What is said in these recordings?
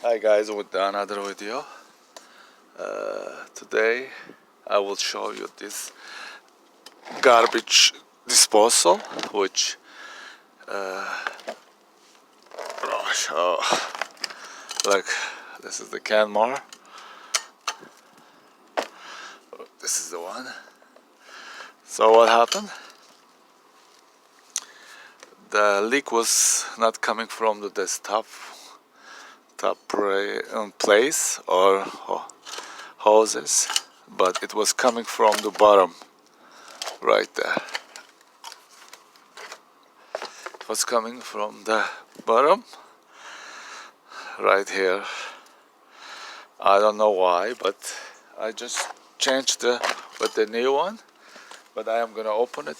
Hi guys, with another video. Today I will show you this garbage disposal, which look, this is the Canmore. This is the one. So what happened? The leak was not coming from the desktop place or hoses, but it was coming from the bottom, right there. It was coming from the bottom, right here. I don't know why, but I just changed with the new one. But I am gonna open it.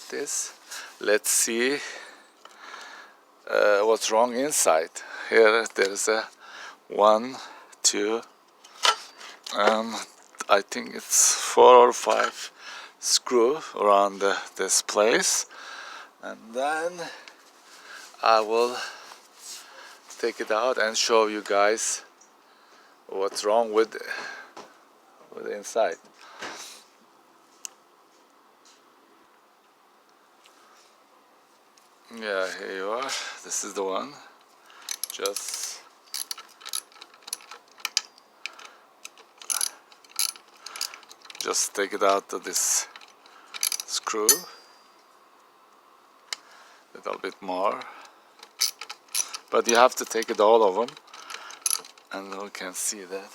Let's see what's wrong inside. Here there's a 1, 2, and I think it's 4 or 5 screw around this place, and then I will take it out and show you guys what's wrong with the inside. Yeah, here you are. This is the one. Just take it out of this screw. A little bit more. But you have to take it all of them, and we can see that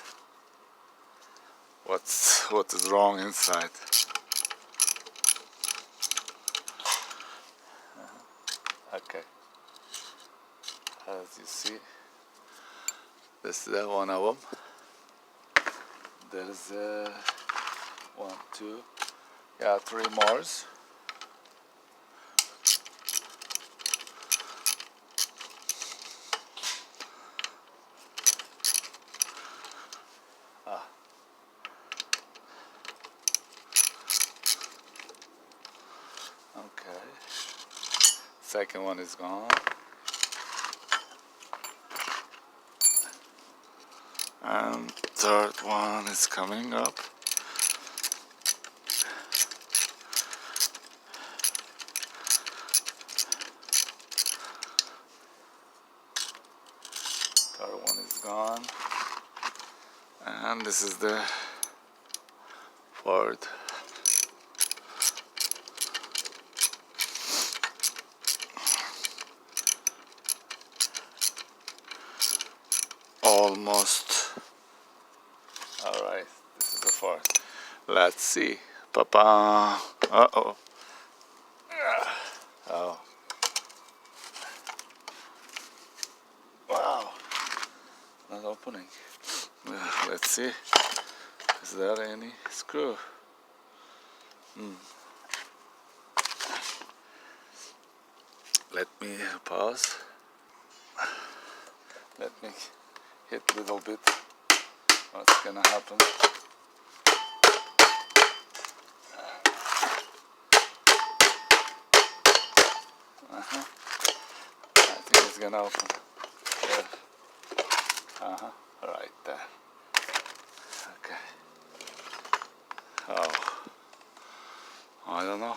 what is wrong inside. Okay, as you see, this is one of them. There's 1, 2, yeah, 3 more. Okay, second one is gone. And third one is coming up. Third one is gone. And this is the fourth. Almost. Alright, this is the fourth. Let's see. Papa. Uh-oh. Oh. Wow. Not opening. Let's see. Is there any screw? Let me pause. Let me hit a little bit. What's gonna happen? I think it's gonna open. There. Right there. Okay. Oh, I don't know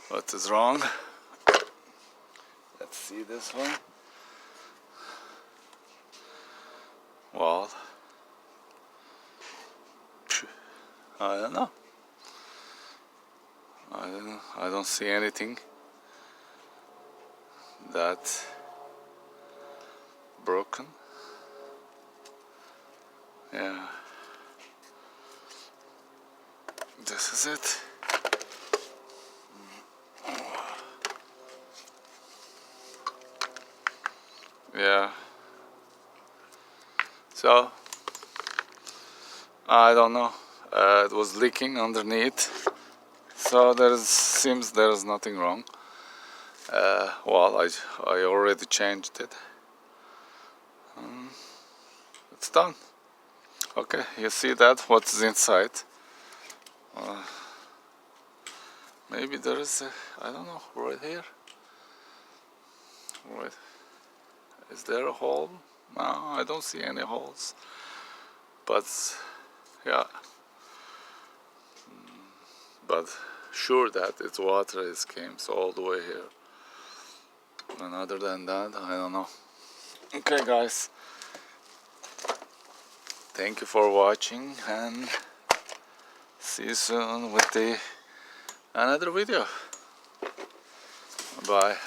what is wrong. Let's see this one. Well, I don't know. I don't see anything that broken. Yeah, this is it. Yeah. So I don't know. It was leaking underneath, so seems there's nothing wrong. Well, I already changed it. It's done. Okay, you see that? What's inside? Maybe there is I don't know, right here. Right. Is there a hole? No, I don't see any holes. But yeah, but sure that its water is came all the way here. And other than that, I don't know. Okay, guys. Thank you for watching and see you soon with another video. Bye.